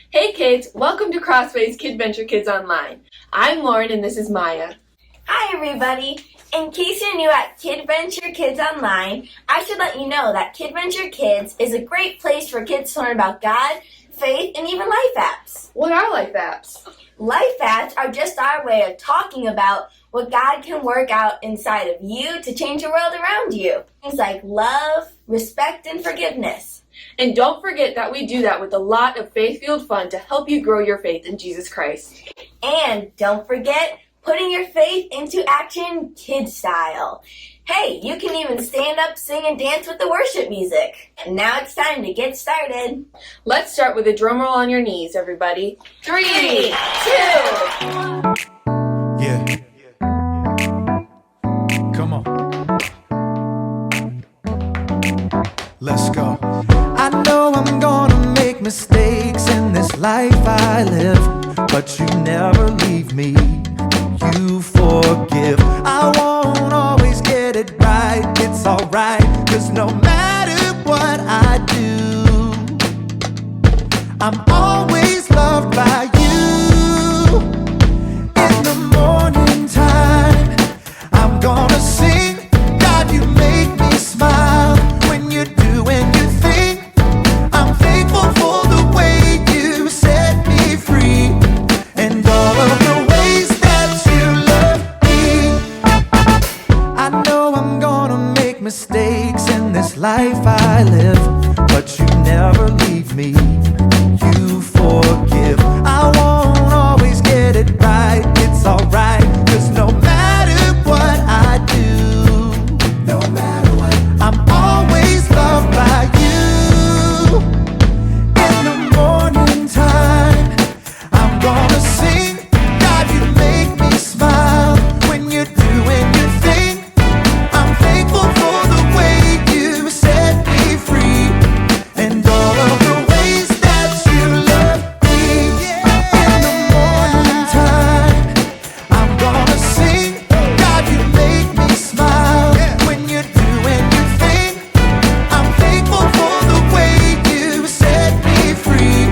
Hey kids, welcome to CrossWay's KidVenture Kids Online. I'm Lauren and this is Maya. Hi everybody! In case you're new at KidVenture Kids Online, I should let you know that KidVenture Kids is a great place for kids to learn about God, faith, and even life apps. What are life apps? Life apps are just our way of talking about what God can work out inside of you to change the world around you. Things like love, respect, and forgiveness. And don't forget that we do that with a lot of faith-fueled fun to help you grow your faith in Jesus Christ. And don't forget putting your faith into action KidStyle. Hey, you can even stand up, sing, and dance with the worship music. And now it's time to get started. Let's start with a drum roll on your knees, everybody. 3, 2, 1. Yeah. Come on. Let's go. I know I'm gonna make mistakes in this life I live, but you never leave me. You forgive. I won't always get it right. It's alright, 'cause no matter what I do, I'm always loved by you. In the morning time, I'm gonna sing. God, you make me smile when you're doing your thing. I'm thankful for the way you set me free, and all of the ways that you love me. I know I'm gonna make mistakes in this life I live, but you never leave me. You forgive. I won't always get it right. It's alright, 'cause no matter what I do, no matter what, I'm always loved by you. In the morning time, I'm gonna sing. God, you make me smile when you're doing your thing. I'm thankful for the way you set me free, and all of the ways that you love me. In the morning time, I'm gonna sing. God, you make me smile when you're doing your thing. I'm thankful for the way you set me free,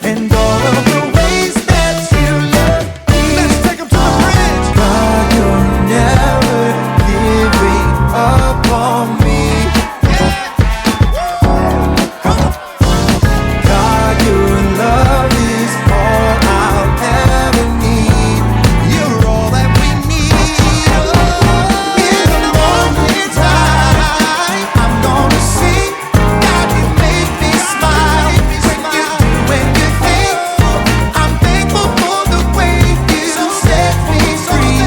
and all of the ways that you love me. Let's take them to the bridge. God, you're never giving up on me. God, your love is all I'll ever need. You're all that we need. In the morning time, I'm gonna sing. God, you make me smile when you're doing your thing. I'm thankful for the way you set me free,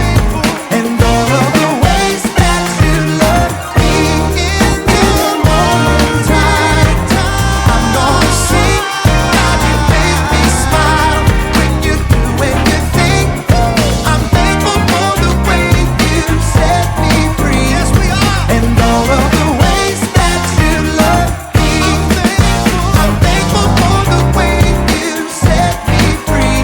and all of the ways that you love me. In the morning time, I'm gonna sing. God, you make me smile when you're doing your thing. I'm thankful for the way you set me free. Yes, we are. And all of the ways that you love me. I'm thankful for the way you set me free.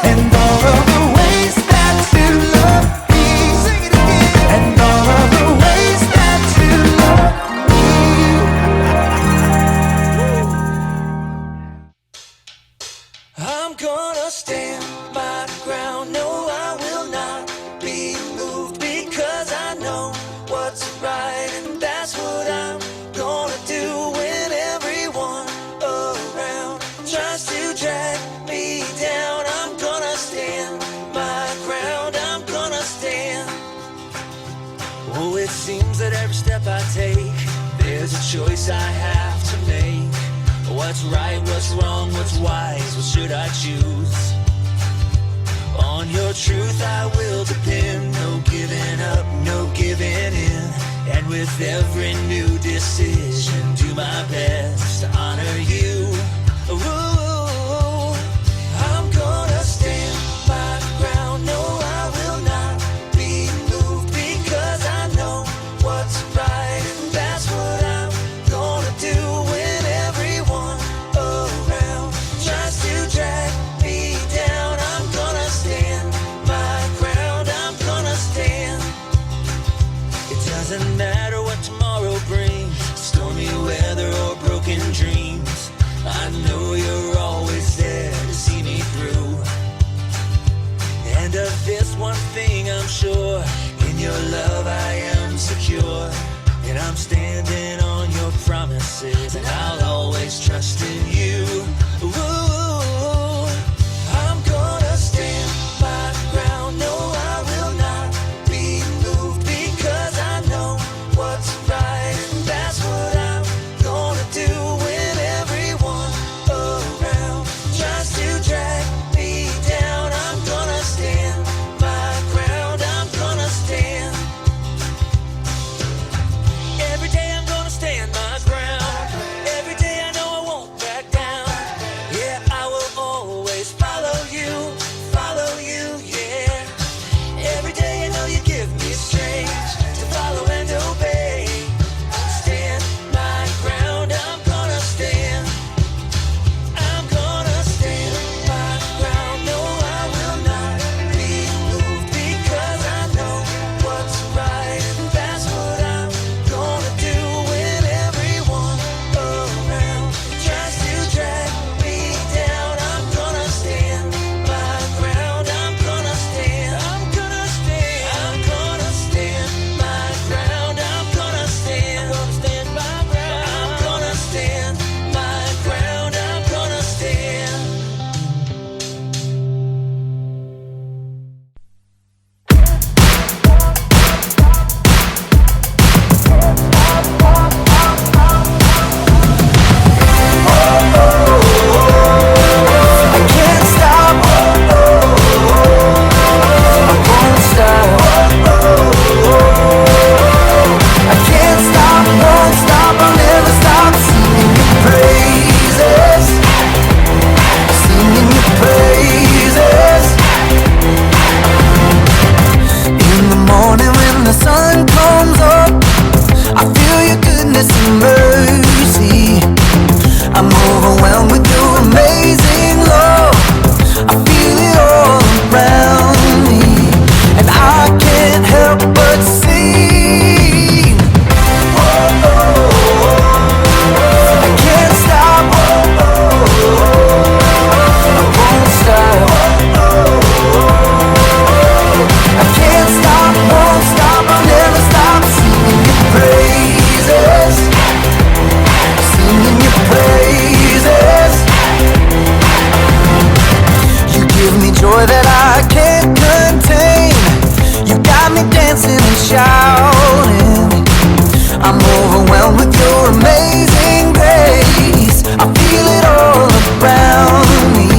And all of the ways that you love me. Sing it again. And all of the ways that you love me. I'm gonna stand my ground. No, I will not be moved, because I know what's right, and that's what I'm gonna do when everyone around tries to drag me down. I'm gonna stand my ground. I'm gonna stand. Oh, it seems that every step I take, there's a choice I have to make. What's right, what's wrong, what's wise, what should I choose? On your truth I will depend. No giving up, no giving in. And with every new decision, do my best to honor you. Ooh, I'm gonna stand my ground. No, I will not be moved, because I know what's right, and that's what I'm gonna do when everyone around tries to drag me down. I'm gonna stand my ground. I'm gonna stand. It doesn't matter what tomorrow brings, stormy weather or broken dreams. one thing I'm sure, in your love I am secure. And I'm standing on your promises, and I'll always trust in you. Ooh, I'm gonna stand my ground. No, I will not be moved, because I know what's right. That's what I'm gonna do when everyone around tries to drag me down. I'm gonna stand my ground. I'm gonna stand. Every day I'm gonna stand my ground. Every day I know I won't back down. Yeah, I will always follow you, yeah. Every day I know you give me strength to follow and obey. Stand my ground, I'm gonna stand. I'm gonna stand my ground. No, I will not be moved, because I know what's right. That's what I'm gonna do when everyone around tries to drag me down. I'm gonna stand my ground. I'm gonna stand. I'm gonna stand. I'm gonna stand my ground. I'm gonna stand. I'm gonna stand my ground. I'm gonna stand my ground. I'm gonna stand. I can't stop. I won't stop. I can't stop, won't stop, I'll never stop singing your praises. Singing your praises. In the morning when the sun comes up, I feel your goodness and mercy. I'm overwhelmed with your amazing love. I feel it all around me, and I can't help but sing. I can't stop. I won't stop. I can't stop, won't stop, I'll never stop singing your praises. Singing your praises. You give me joy that I can't contain. You got me dancing and shouting. I'm overwhelmed with your amazing grace. I feel it all around me,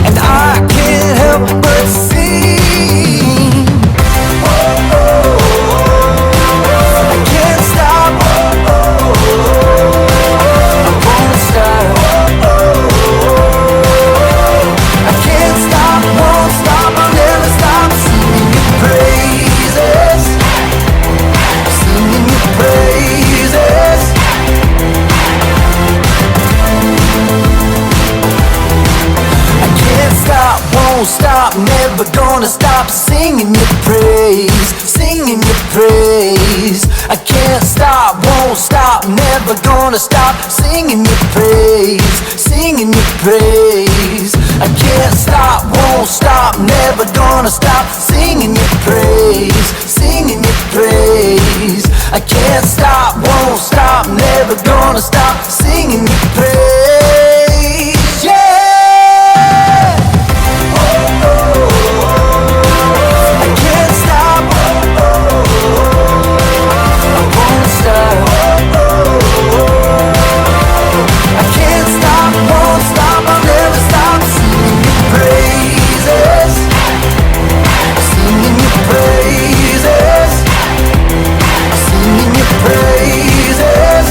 and I can't help but sing. I can't stop. I won't stop. I can't stop, won't stop, I'll never stop singing your praises. Singing your praises. I can't stop, won't stop, never gonna stop singing your praise. Singing your praise. I can't stop, won't stop, never gonna stop singing your praise. Singing your praise. I can't stop, won't stop, never gonna stop singing your praise. Singing your praise. I can't stop, won't stop, never gonna stop singing your praise. Yeah. I can't stop. I won't stop. I can't stop, won't stop, I'll never stop singing your praises. Singing your praises. Singing your praises.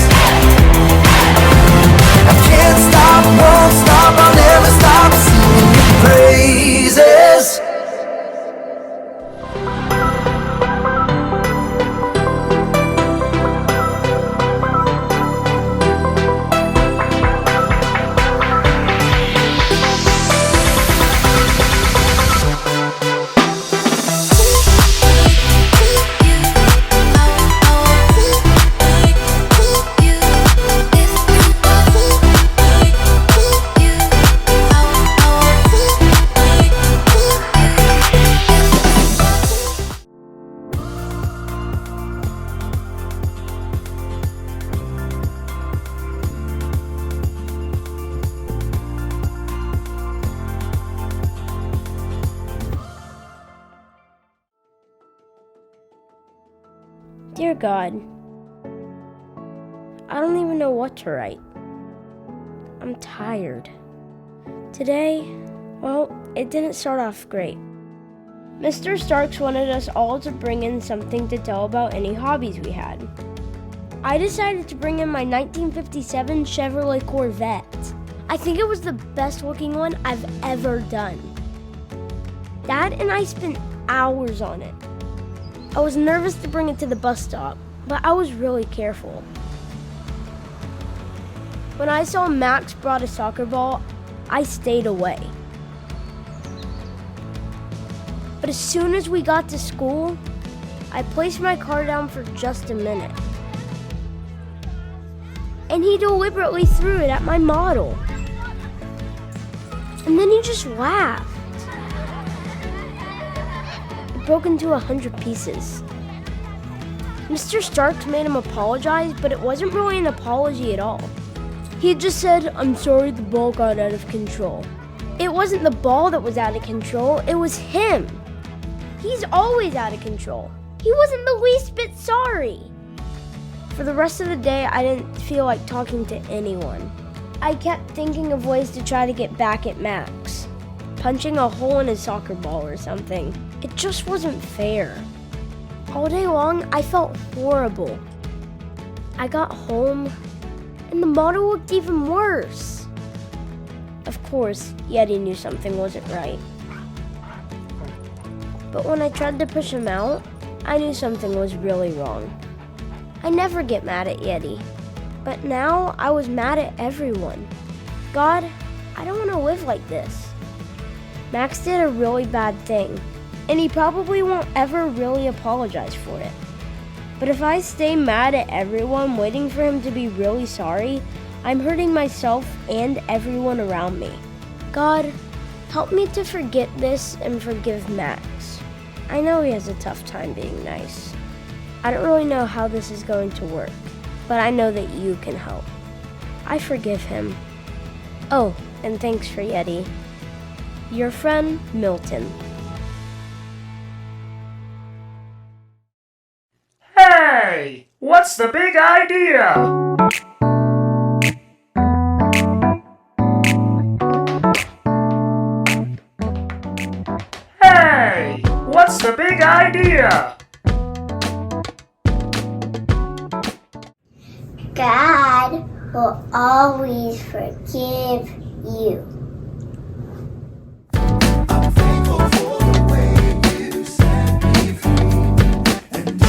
Dear God, I don't even know what to write. I'm tired. Today, well, it didn't start off great. Mr. Starks wanted us all to bring in something to tell about any hobbies we had. I decided to bring in my 1957 Chevrolet Corvette. I think it was the best looking one I've ever done. Dad and I spent hours on it. I was nervous to bring it to the bus stop, but I was really careful. When I saw Max brought a soccer ball, I stayed away. But as soon as we got to school, I placed my car down for just a minute. And he deliberately threw it at my model. And then he just laughed. It broke into 100 pieces. Mr. Starks made him apologize, but it wasn't really an apology at all. He just said, "I'm sorry the ball got out of control." It wasn't the ball that was out of control, it was him. He's always out of control. He wasn't the least bit sorry. For the rest of the day, I didn't feel like talking to anyone. I kept thinking of ways to try to get back at Max. Punching a hole in his soccer ball or something. It just wasn't fair. All day long, I felt horrible. I got home, and the model looked even worse. Of course, Yeti knew something wasn't right. But when I tried to push him out, I knew something was really wrong. I never get mad at Yeti, but now I was mad at everyone. God, I don't want to live like this. Max did a really bad thing, and he probably won't ever really apologize for it. But if I stay mad at everyone waiting for him to be really sorry, I'm hurting myself and everyone around me. God, help me to forget this and forgive Max. I know he has a tough time being nice. I don't really know how this is going to work, but I know that you can help. I forgive him. Oh, and thanks for Yeti. Your friend, Milton. Hey! What's the big idea? Hey! What's the big idea? God will always forgive you. I'm thankful for the way you set me free. And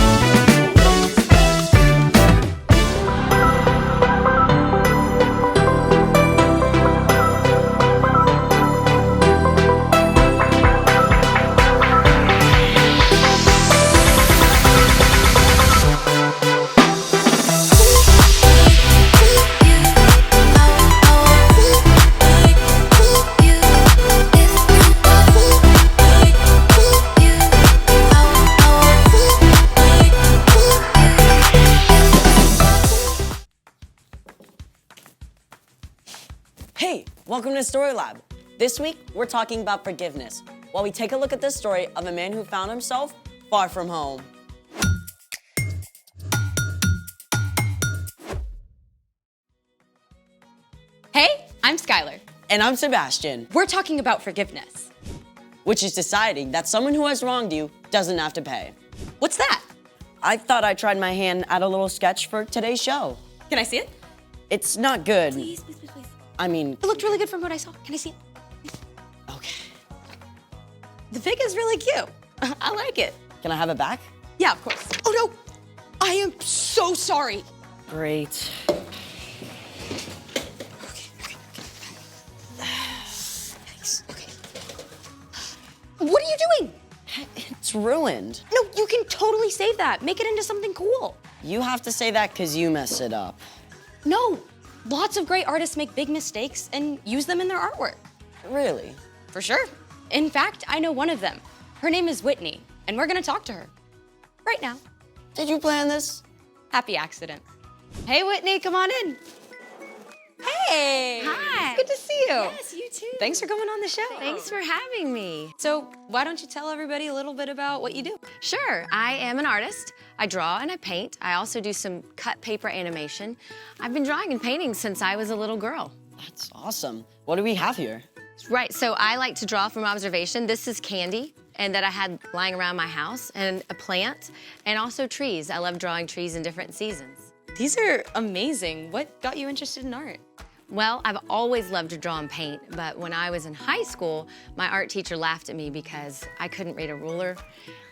Hey, welcome to Story Lab. This week, we're talking about forgiveness, while we take a look at the story of a man who found himself far from home. Hey, I'm Skylar. And I'm Sebastian, We're talking about forgiveness. which is deciding that someone who has wronged you doesn't have to pay. What's that? I thought I tried my hand at a little sketch for today's show. Can I see it? It's not good. Please, please, please, please. I mean, It looked really good from what I saw. Can I see it? okay. The pig is really cute. I like it. Can I have it back? Yeah, of course. Oh no! I am so sorry. Great. Thanks. Okay. What are you doing? It's ruined. No, you can totally save that. Make it into something cool. You have to say that because you messed it up. No, lots of great artists make big mistakes and use them in their artwork. Really? For sure. In fact, I know one of them. Her name is Whitney, and we're gonna talk to her. Right now. Did you plan this? Happy accident. Hey, Whitney, come on in. Hey! Hi. It's good to see you. Yes, you too. Thanks for coming on the show. Thanks for having me. So, why don't you tell everybody a little bit about what you do? Sure, I am an artist. I draw and I paint. I also do some cut paper animation. I've been drawing and painting since I was a little girl. That's awesome. What do we have here? Right, so I like to draw from observation. This is candy, and that I had lying around my house, and a plant, and also trees. I love drawing trees in different seasons. These are amazing. What got you interested in art? Well, I've always loved to draw and paint, but when I was in high school, my art teacher laughed at me because I couldn't read a ruler.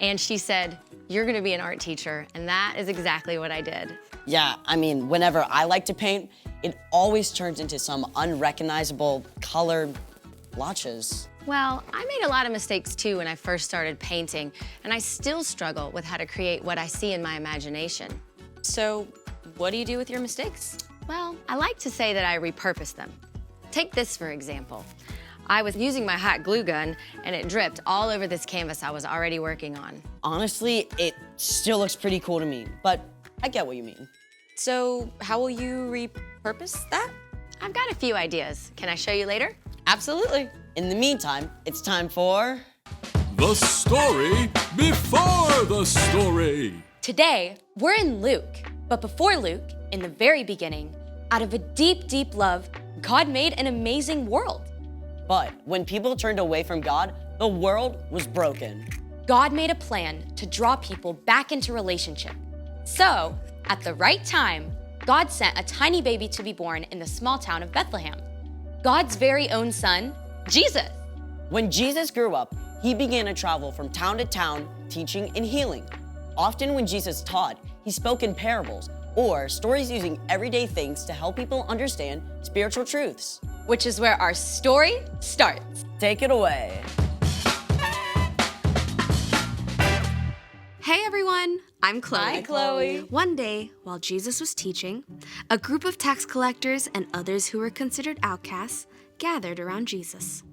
And she said, "You're gonna be an art teacher," and that is exactly what I did. Yeah, I mean, whenever I like to paint, it always turns into some unrecognizable colored blotches. Well, I made a lot of mistakes too when I first started painting, and I still struggle with how to create what I see in my imagination. So, what do you do with your mistakes? Well, I like to say that I repurpose them. Take this, for example. I was using my hot glue gun, and it dripped all over this canvas I was already working on. Honestly, it still looks pretty cool to me, but I get what you mean. So, how will you repurpose that? I've got a few ideas. Can I show you later? Absolutely. In the meantime, it's time for... The story before the story. Today, we're in Luke. But before Luke, in the very beginning, out of a deep, deep love, God made an amazing world. But when people turned away from God, the world was broken. God made a plan to draw people back into relationship. So, at the right time, God sent a tiny baby to be born in the small town of Bethlehem. God's very own son, Jesus. When Jesus grew up, he began to travel from town to town, teaching and healing. Often when Jesus taught, he spoke in parables or stories using everyday things to help people understand spiritual truths. Which is where our story starts. Take it away. Hey everyone, I'm Chloe. Hi, Chloe. One day, while Jesus was teaching, a group of tax collectors and others who were considered outcasts gathered around Jesus.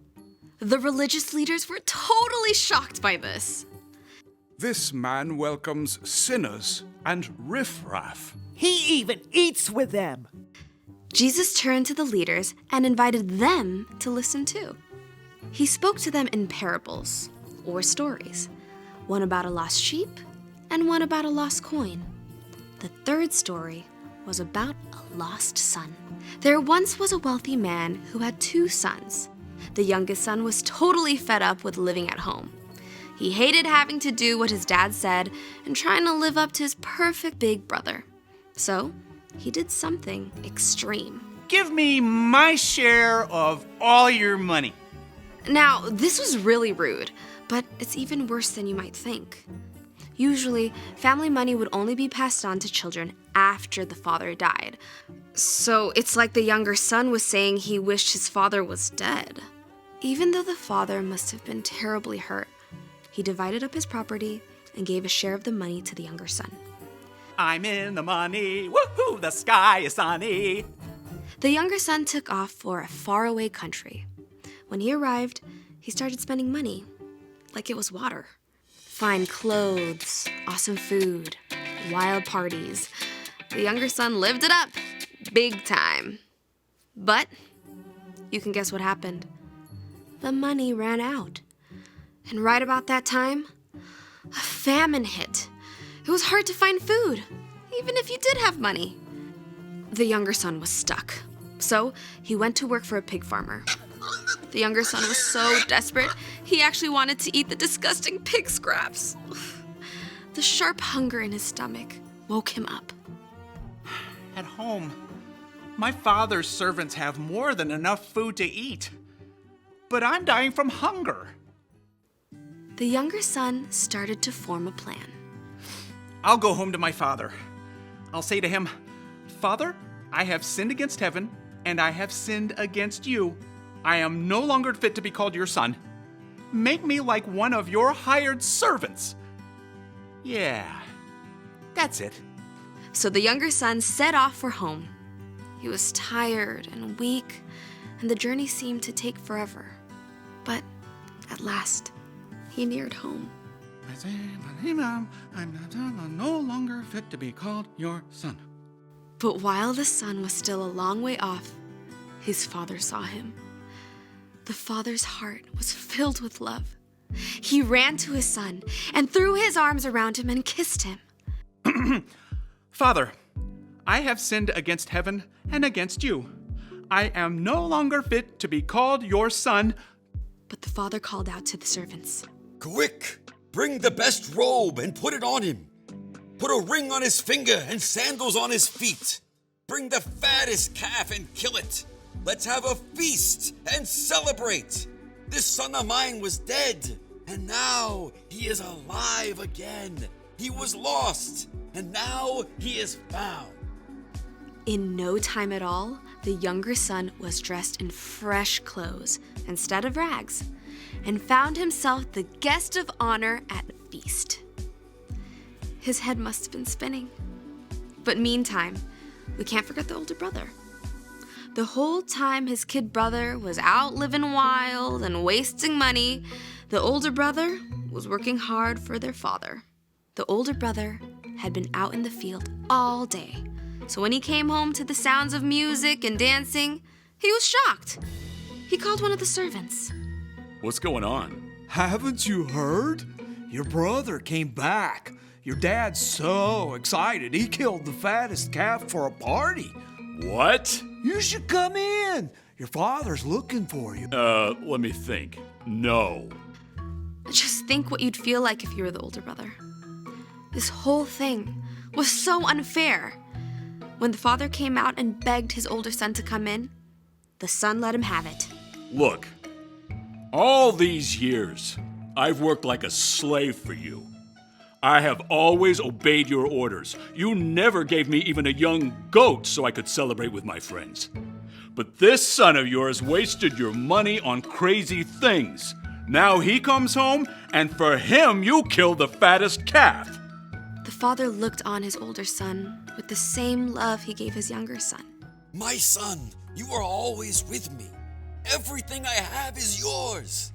The religious leaders were totally shocked by this. This man welcomes sinners and riffraff. He even eats with them. Jesus turned to the leaders and invited them to listen too. He spoke to them in parables, or stories, one about a lost sheep and one about a lost coin. The third story was about a lost son. There once was a wealthy man who had 2 sons. The youngest son was totally fed up with living at home. He hated having to do what his dad said and trying to live up to his perfect big brother. So, he did something extreme. Give me my share of all your money. Now, this was really rude, but it's even worse than you might think. Usually, family money would only be passed on to children after the father died. So it's like the younger son was saying he wished his father was dead. Even though the father must have been terribly hurt, he divided up his property and gave a share of the money to the younger son. I'm in the money, woohoo, the sky is sunny. The younger son took off for a faraway country. When he arrived, he started spending money like it was water. Fine clothes, awesome food, wild parties. The younger son lived it up, big time. But you can guess what happened. The money ran out. And right about that time, a famine hit. It was hard to find food, even if you did have money. The younger son was stuck. So he went to work for a pig farmer. The younger son was so desperate, he actually wanted to eat the disgusting pig scraps. The sharp hunger in his stomach woke him up. At home, my father's servants have more than enough food to eat. But I'm dying from hunger. The younger son started to form a plan. I'll go home to my father. I'll say to him, Father, I have sinned against heaven, and I have sinned against you. I am no longer fit to be called your son. Make me like one of your hired servants. Yeah, that's it. So the younger son set off for home. He was tired and weak, and the journey seemed to take forever. But at last, he neared home. I'm no longer fit to be called your son. But while the son was still a long way off, his father saw him. The father's heart was filled with love. He ran to his son and threw his arms around him and kissed him. Father, I have sinned against heaven and against you. I am no longer fit to be called your son. But the father called out to the servants, Quick! Bring the best robe and put it on him. Put a ring on his finger and sandals on his feet. Bring the fattest calf and kill it. Let's have a feast and celebrate. This son of mine was dead, and now he is alive again. He was lost, and now he is found. In no time at all, the younger son was dressed in fresh clothes instead of rags, and found himself the guest of honor at a feast. His head must have been spinning. But meantime, we can't forget the older brother. The whole time his kid brother was out living wild and wasting money, the older brother was working hard for their father. The older brother had been out in the field all day, so when he came home to the sounds of music and dancing, he was shocked. He called one of the servants. What's going on? Haven't you heard? Your brother came back. Your dad's so excited, he killed the fattest calf for a party. What? You should come in. Your father's looking for you. Let me think. No. Just think what you'd feel like if you were the older brother. This whole thing was so unfair. When the father came out and begged his older son to come in, the son let him have it. Look, all these years, I've worked like a slave for you. I have always obeyed your orders. You never gave me even a young goat so I could celebrate with my friends. But this son of yours wasted your money on crazy things. Now he comes home, and for him, you kill the fattest calf. The father looked on his older son with the same love he gave his younger son. My son, you are always with me. Everything I have is yours.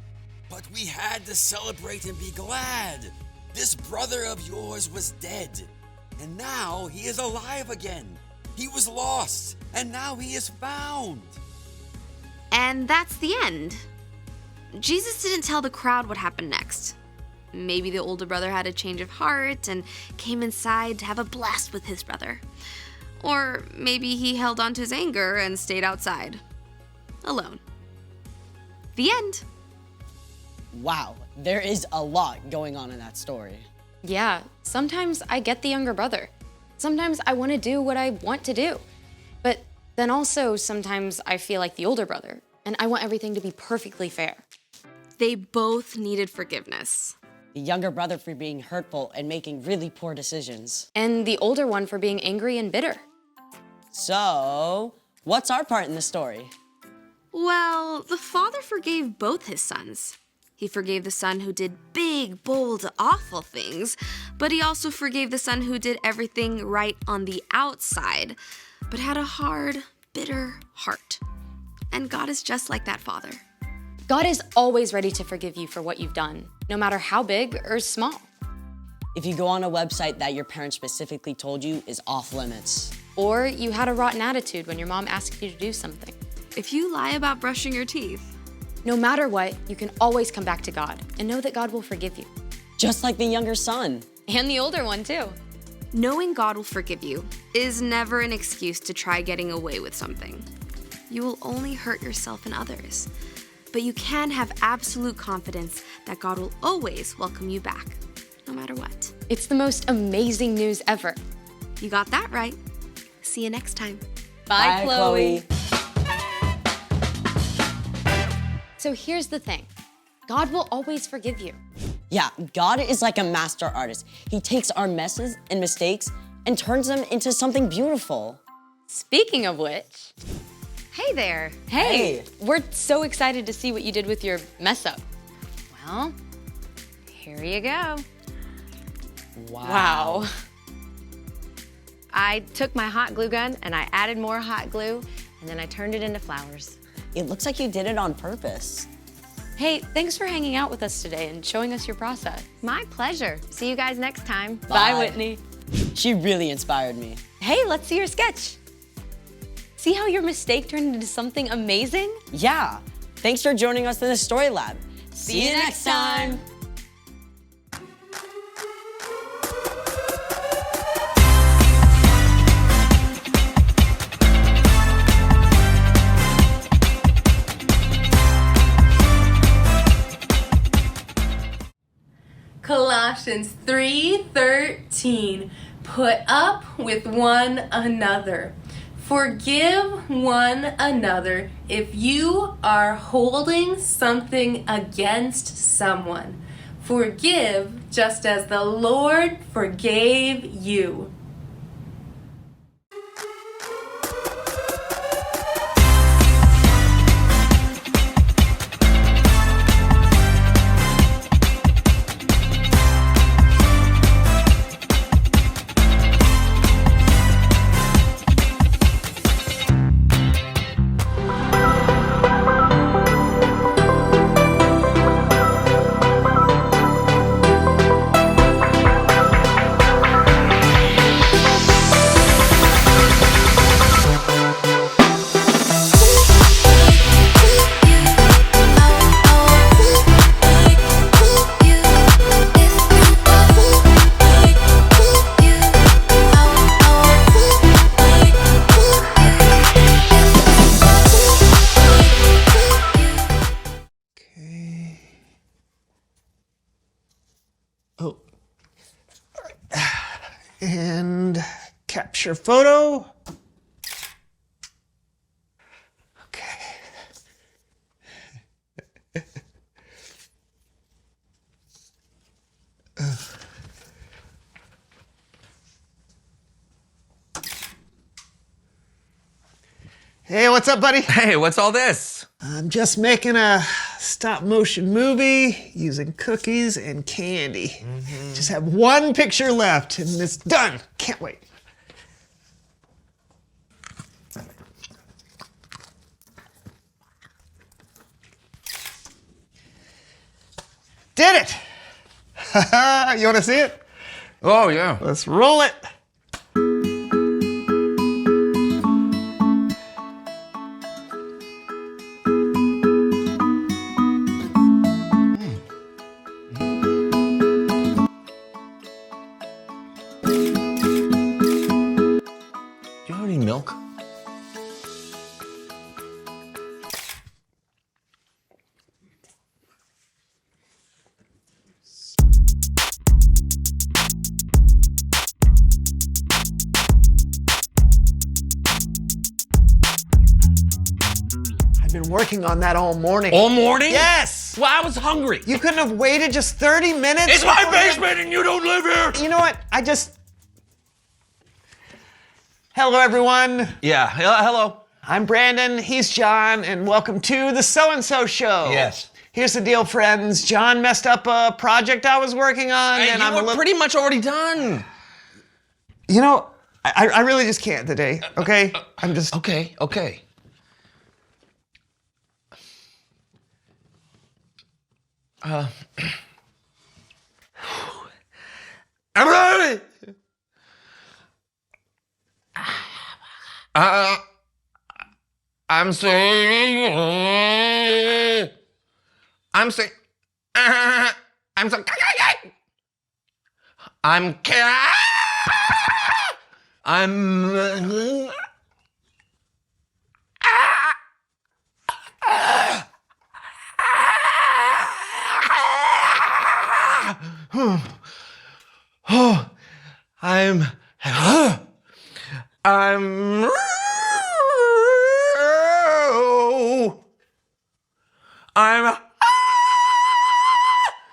But we had to celebrate and be glad. This brother of yours was dead, and now he is alive again. He was lost, and now he is found. And that's the end. Jesus didn't tell the crowd what happened next. Maybe the older brother had a change of heart and came inside to have a blast with his brother. Or maybe he held on to his anger and stayed outside, alone. The end. Wow, there is a lot going on in that story. Yeah, sometimes I get the younger brother. Sometimes I want to do what I want to do. But then also sometimes I feel like the older brother, and I want everything to be perfectly fair. They both needed forgiveness. The younger brother for being hurtful and making really poor decisions. And the older one for being angry and bitter. So, what's our part in the story? Well, the father forgave both his sons. He forgave the son who did big, bold, awful things, but he also forgave the son who did everything right on the outside, but had a hard, bitter heart. And God is just like that father. God is always ready to forgive you for what you've done, no matter how big or small. If you go on a website that your parents specifically told you is off limits. Or you had a rotten attitude when your mom asked you to do something. If you lie about brushing your teeth. No matter what, you can always come back to God and know that God will forgive you. Just like the younger son. And the older one too. Knowing God will forgive you is never an excuse to try getting away with something. You will only hurt yourself and others. But you can have absolute confidence that God will always welcome you back, no matter what. It's the most amazing news ever. You got that right. See you next time. Bye, Chloe. So here's the thing. God will always forgive you. Yeah, God is like a master artist. He takes our messes and mistakes and turns them into something beautiful. Speaking of which, hey there. Hey, we're so excited to see what you did with your mess up. Well, here you go. Wow. I took my hot glue gun and I added more hot glue and then I turned it into flowers. It looks like you did it on purpose. Hey, thanks for hanging out with us today and showing us your process. My pleasure. See you guys next time. Bye, Whitney. She really inspired me. Hey, let's see your sketch. See See how your mistake turned into something amazing? Yeah. Thanks for joining us in the Story Lab. See you next time. Colossians 3:13. Put up with one another. Forgive one another if you are holding something against someone. Forgive just as the Lord forgave you. And capture photo. Okay. Hey, what's up, buddy? Hey, what's all this? I'm just making a stop motion movie using cookies and candy. Just have one picture left and it's done. Can't wait. Did it! You want to see it? Oh, yeah. Let's roll it. Do you have any milk? I've been working on that all morning. All morning? Yes! Well, I was hungry. You couldn't have waited just 30 minutes? It's my basement and you don't live here! You know what? Hello, everyone. Yeah, hello. I'm Brandon, he's John, and welcome to the So-and-So Show. Yes. Here's the deal, friends. John messed up a project I was working on, Hey, and you I'm were pretty much already done. You know, I really just can't today, okay? I'm just... Okay. I'm ready. I'm saying. I'm so.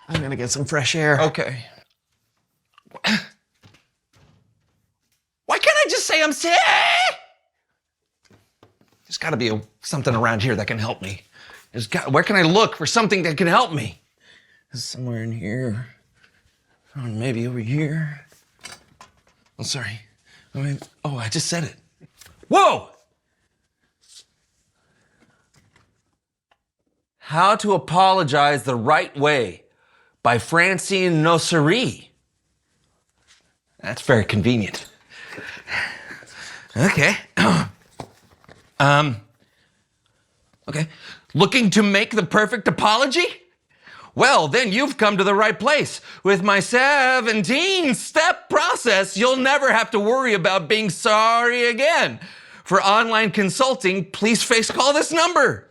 I'm gonna get some fresh air. Okay. Why can't I just say I'm sick? There's got to be something around here that can help me. Where can I look for something that can help me? Somewhere in here. Oh, maybe over here. Oh, sorry. Oh, I just said it. Whoa! How to Apologize the Right Way by Francine Nossery. That's very convenient. Okay. Okay. Looking to make the perfect apology? Well, then you've come to the right place. With my 17-step process, you'll never have to worry about being sorry again. For online consulting, please call this number.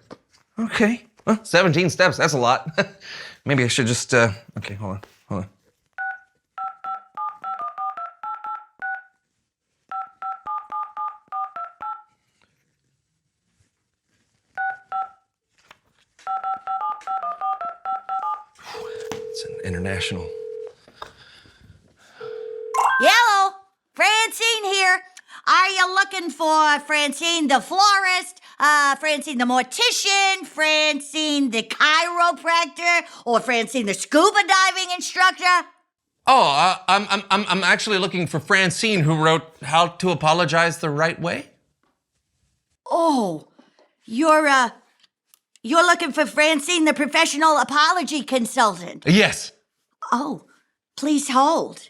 Okay. Well, 17 steps, that's a lot. Maybe I should just, okay, hold on. It's an international. Hello, Francine here. Are you looking for Francine the florist, Francine the mortician, Francine the chiropractor, or Francine the scuba diving instructor? Oh, I'm actually looking for Francine, who wrote How to Apologize the Right Way. Oh, you're looking for Francine the professional apology consultant. Yes. Oh, please hold.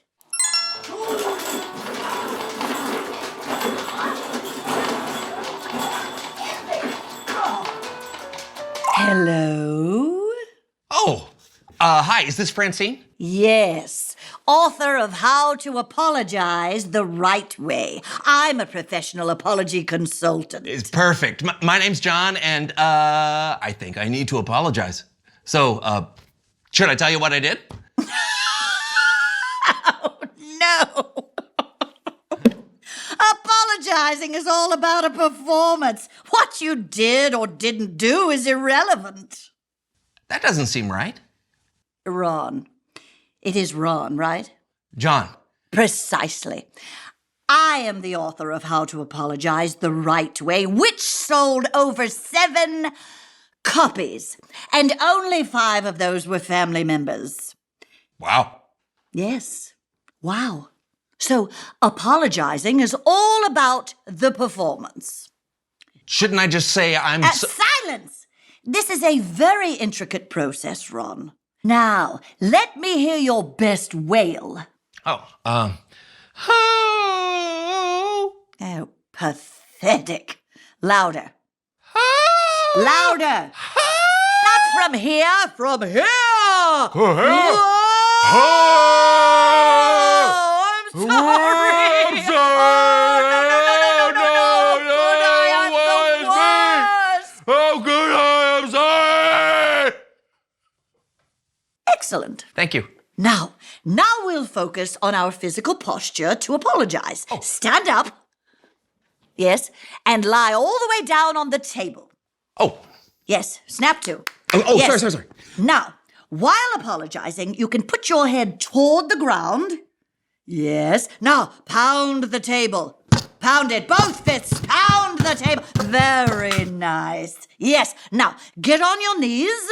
Hello? Oh, hi, is this Francine? Yes, author of How to Apologize the Right Way. I'm a professional apology consultant. It's perfect. My name's John, and I think I need to apologize. So, should I tell you what I did? No. Apologizing is all about a performance. What you did or didn't do is irrelevant. That doesn't seem right. Ron. It is Ron, right? John. Precisely. I am the author of How to Apologize the Right Way, which sold over 7 copies, and only 5 of those were family members. Wow. Yes. Wow. So, apologizing is all about the performance. Shouldn't I just say I'm Silence! This is a very intricate process, Ron. Now, let me hear your best wail. Oh, Oh, pathetic. Louder. Louder. Not from here, from here. I'm sorry. I'm sorry. Oh, good I am sorry. Excellent. Thank you. Now we'll focus on our physical posture to apologize. Stand up. Yes, and lie all the way down on the table. Oh. Yes, snap to. Oh, Yes. sorry. Now, while apologizing, you can put your head toward the ground. Yes. Now, pound the table. Pound it. Both fists. Pound the table. Very nice. Yes. Now, get on your knees.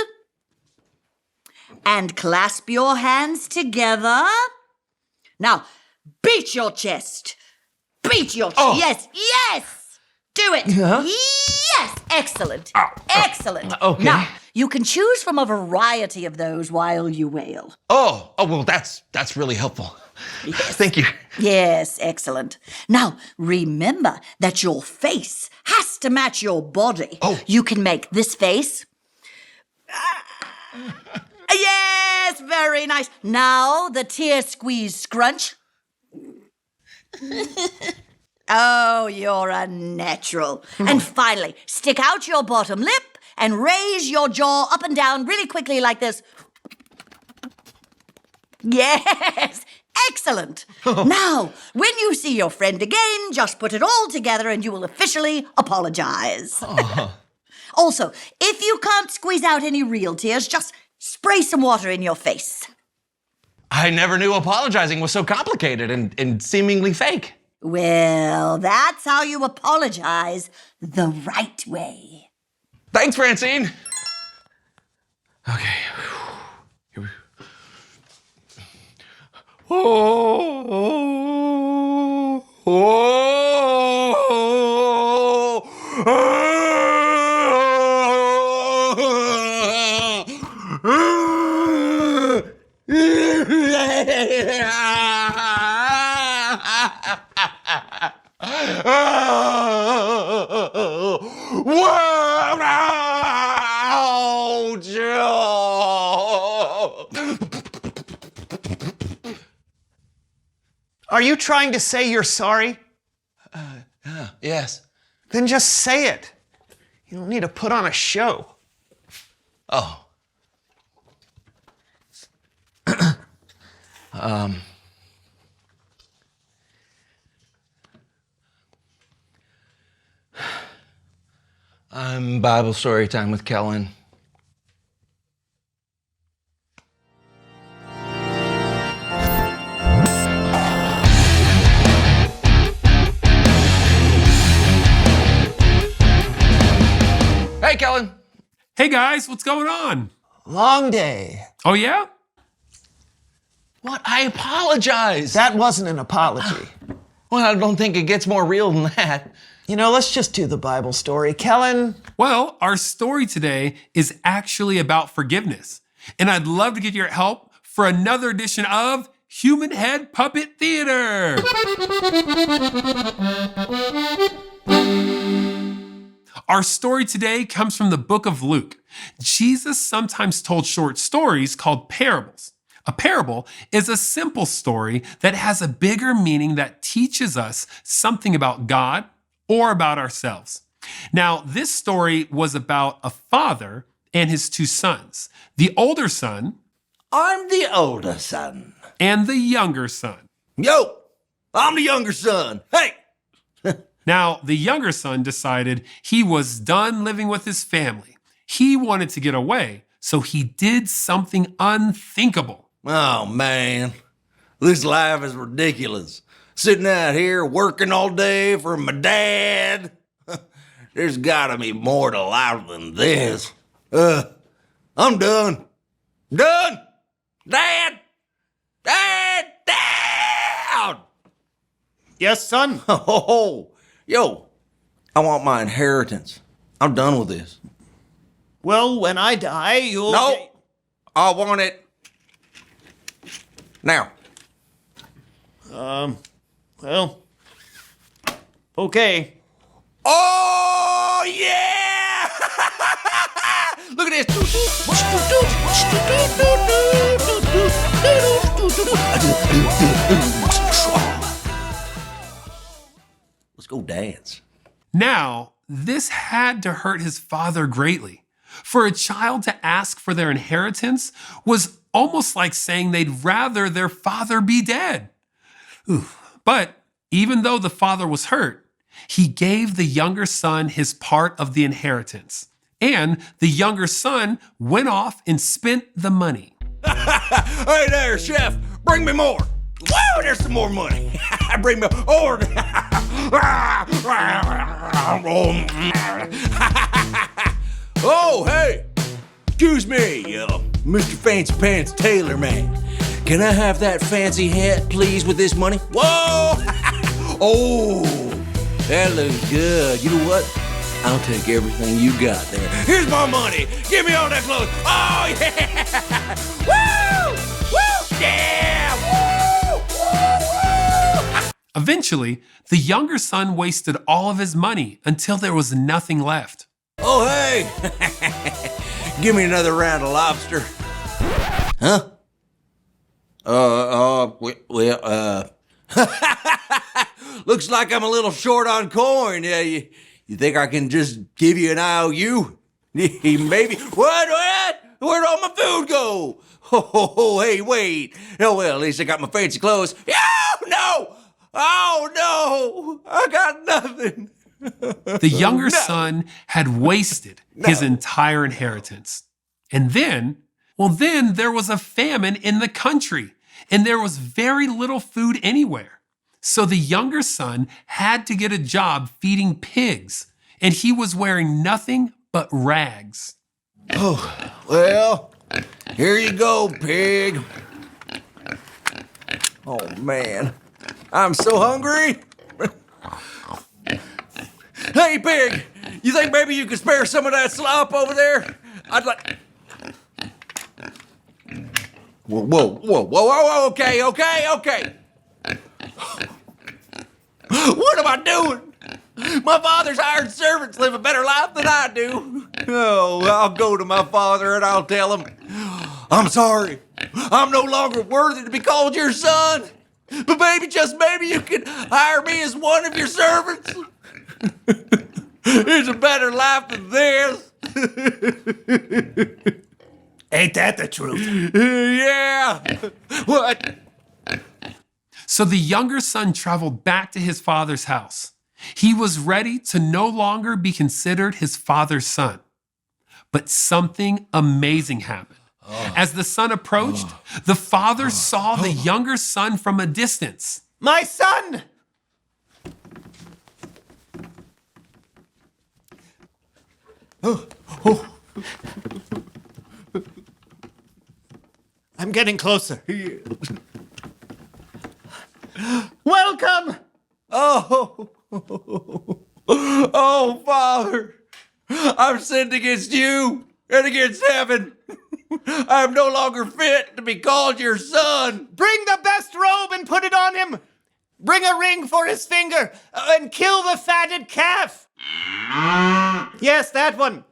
And clasp your hands together. Now, beat your chest. Beat your chest. Oh. Yes. Do it. Huh? Yes. Excellent. Excellent. Okay. Now, you can choose from a variety of those while you wail. Oh, well, that's really helpful. Yes. Thank you. Yes, excellent. Now, remember that your face has to match your body. Oh. You can make this face. Yes, very nice. Now, the tear squeeze scrunch. Oh, you're a natural. And finally, stick out your bottom lip and raise your jaw up and down really quickly like this. Yes, excellent. Now, when you see your friend again, just put it all together and you will officially apologize. Also, if you can't squeeze out any real tears, just spray some water in your face. I never knew apologizing was so complicated and seemingly fake. Well, that's how you apologize the right way. Thanks, Francine. Okay. Here we Are you trying to say you're sorry? Yes. Then just say it. You don't need to put on a show. Oh. I'm Bible story time with Kellen. Hey, Kellen. Hey, guys, what's going on? Long day. Oh, yeah? What? I apologize. That wasn't an apology. Well, I don't think it gets more real than that. You know, let's just do the Bible story. Kellen? Well, our story today is actually about forgiveness. And I'd love to get your help for another edition of Human Head Puppet Theater. Our story today comes from the book of Luke. Jesus sometimes told short stories called parables. A parable is a simple story that has a bigger meaning that teaches us something about God or about ourselves. Now, this story was about a father and his two sons. The older son. I'm the older son. And the younger son. Yo, I'm the younger son. Hey! Now, the younger son decided he was done living with his family. He wanted to get away, so he did something unthinkable. Oh, man. This life is ridiculous. Sitting out here working all day for my dad. There's gotta be more to life than this. I'm done. Done! Dad! Dad! Dad! Yes, son? Oh, yo, I want my inheritance. I'm done with this. Well, when I die, you'll... No, I want it now. Well, okay. Oh, yeah! Look at this. Let's go dance. Now, this had to hurt his father greatly. For a child to ask for their inheritance was almost like saying they'd rather their father be dead. But even though the father was hurt, he gave the younger son his part of the inheritance. And the younger son went off and spent the money. Hey there, chef, bring me more. Woo, there's some more money. Bring me more. Oh, hey, excuse me, Mr. Fancy Pants Tailor Man. Can I have that fancy hat, please, with this money? Whoa! Oh, that looks good. You know what? I'll take everything you got there. Here's my money. Give me all that clothes. Oh, yeah! Woo! Woo! Yeah! Woo! Woo! Woo! Eventually, the younger son wasted all of his money until there was nothing left. Oh, hey! Give me another round of lobster. Huh? Looks like I'm a little short on coin. Yeah, you think I can just give you an IOU? Maybe. What? Where'd all my food go? Oh, hey, wait. Oh, well, at least I got my fancy clothes. Oh, no! Oh, no! I got nothing. The younger son had wasted his entire inheritance. And then there was a famine in the country, and there was very little food anywhere. So the younger son had to get a job feeding pigs, and he was wearing nothing but rags. Oh, well, here you go, pig. Oh, man, I'm so hungry. Hey, pig, you think maybe you could spare some of that slop over there? I'd like... Whoa, okay. What am I doing? My father's hired servants live a better life than I do. Oh, I'll go to my father and I'll tell him, I'm sorry. I'm no longer worthy to be called your son. But maybe, just maybe, you could hire me as one of your servants. It's a better life than this. Ain't that the truth? Yeah. What? So the younger son traveled back to his father's house. He was ready to no longer be considered his father's son. But something amazing happened. As the son approached, the father saw the younger son from a distance. My son! I'm getting closer. Welcome! Oh, Father, I've sinned against you and against heaven. I am no longer fit to be called your son. Bring the best robe and put it on him. Bring a ring for his finger and kill the fatted calf. Yes, that one.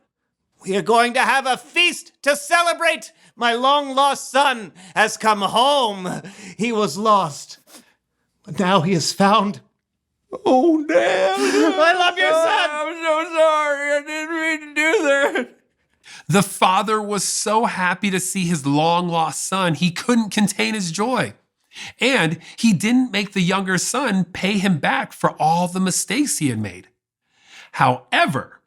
We are going to have a feast to celebrate. My long-lost son has come home. He was lost, but now he is found. Oh, Dad. I love your son. I'm so sorry. I didn't mean to do that. The father was so happy to see his long-lost son, he couldn't contain his joy. And he didn't make the younger son pay him back for all the mistakes he had made. However,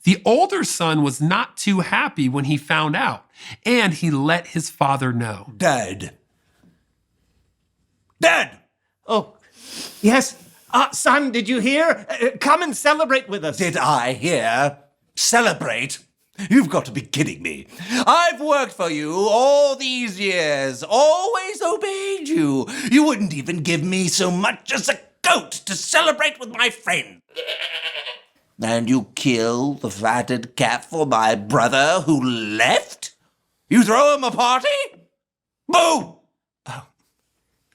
the older son was not too happy when he found out, and he let his father know. Dad. Oh, yes. Son, did you hear? Come and celebrate with us. Did I hear? Celebrate? You've got to be kidding me. I've worked for you all these years, always obeyed you. You wouldn't even give me so much as a goat to celebrate with my friend. And you kill the fatted calf for my brother who left? You throw him a party? Boo! Oh,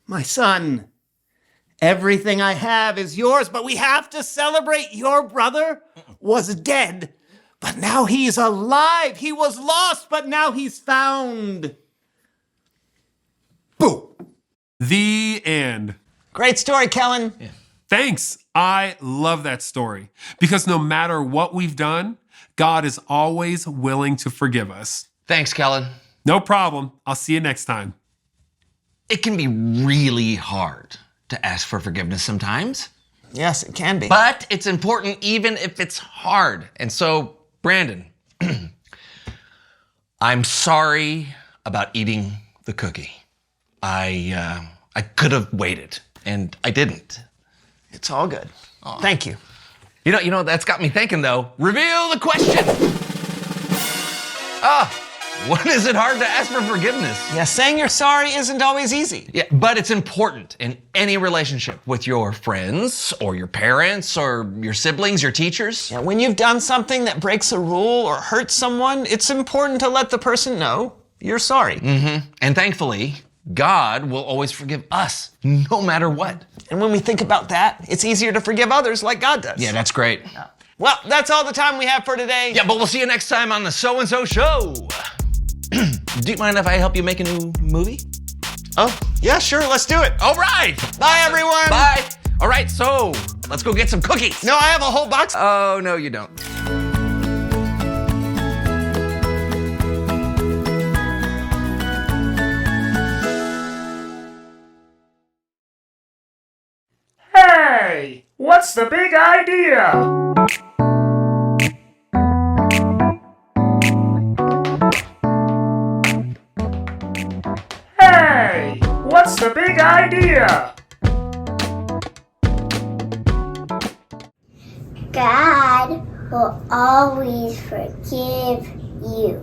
my son, everything I have is yours, but we have to celebrate. Your brother was dead, but now he's alive. He was lost, but now he's found. Boo! The end. Great story, Kellen. Yeah. Thanks. I love that story because no matter what we've done, God is always willing to forgive us. Thanks, Kellen. No problem. I'll see you next time. It can be really hard to ask for forgiveness sometimes. Yes, it can be. But it's important even if it's hard. And so, Brandon, I'm sorry about eating the cookie. I could have waited, and I didn't. It's all good. Thank you. You know, that's got me thinking, though. Reveal the question. When is it hard to ask for forgiveness? Yeah, saying you're sorry isn't always easy. Yeah, but it's important in any relationship with your friends or your parents or your siblings, your teachers. Yeah, when you've done something that breaks a rule or hurts someone, it's important to let the person know you're sorry. Mm-hmm. And thankfully, God will always forgive us, no matter what. And when we think about that, it's easier to forgive others like God does. Yeah, that's great. Yeah. Well, that's all the time we have for today. Yeah, but we'll see you next time on the So-and-So Show. Do you mind if I help you make a new movie? Oh, yeah, sure, let's do it. All right. Bye, everyone. Bye. All right, so let's go get some cookies. No, I have a whole box. Oh, no, you don't. Hey, what's the big idea? Hey, what's the big idea? God will always forgive you.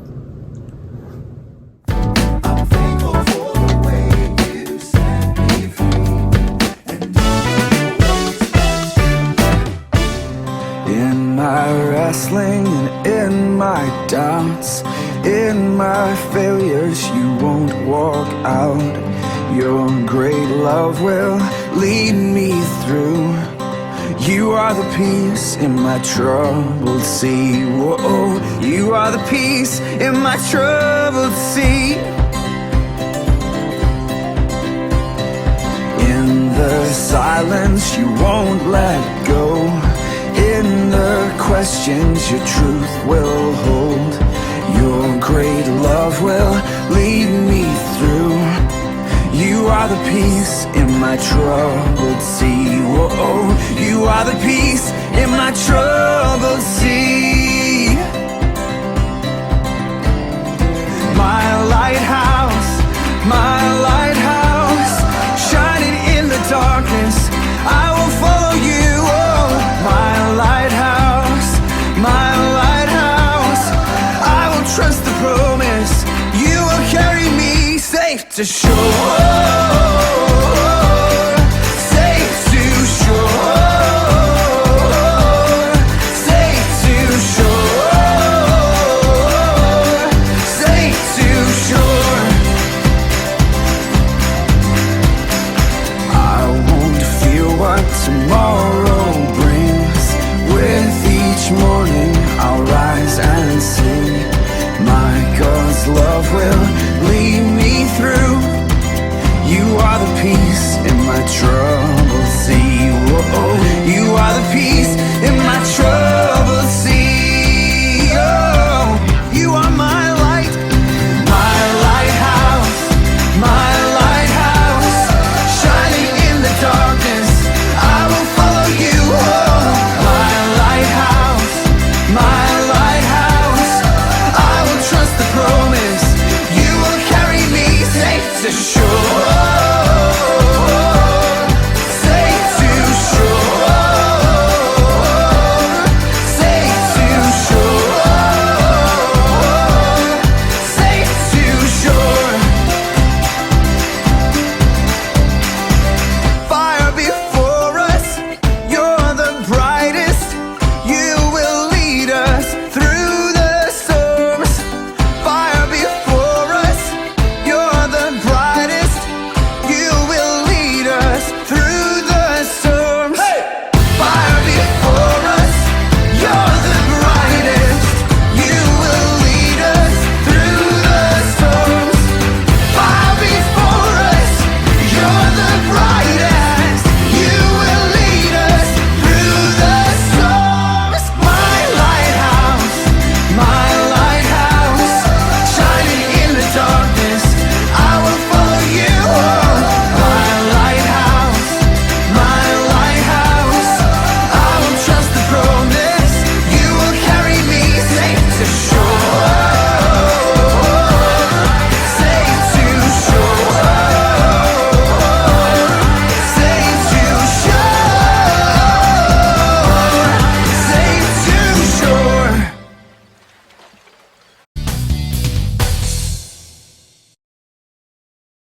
In my wrestling and in my doubts, in my failures, you won't walk out. Your great love will lead me through. You are the peace in my troubled sea. Whoa, you are the peace in my troubled sea. In the silence you won't let go. In the questions your truth will hold. Your great love will lead me through. You are the peace in my troubled sea. Whoa, you are the peace in my troubled sea. My lighthouse, shining in the darkness, I will follow you. Oh, my lighthouse, I will trust the promise. You will carry me safe to shore. Safe to shore. Safe to shore. Safe to shore. I won't fear what tomorrow brings. With each morning I'll rise and sing. My God's love will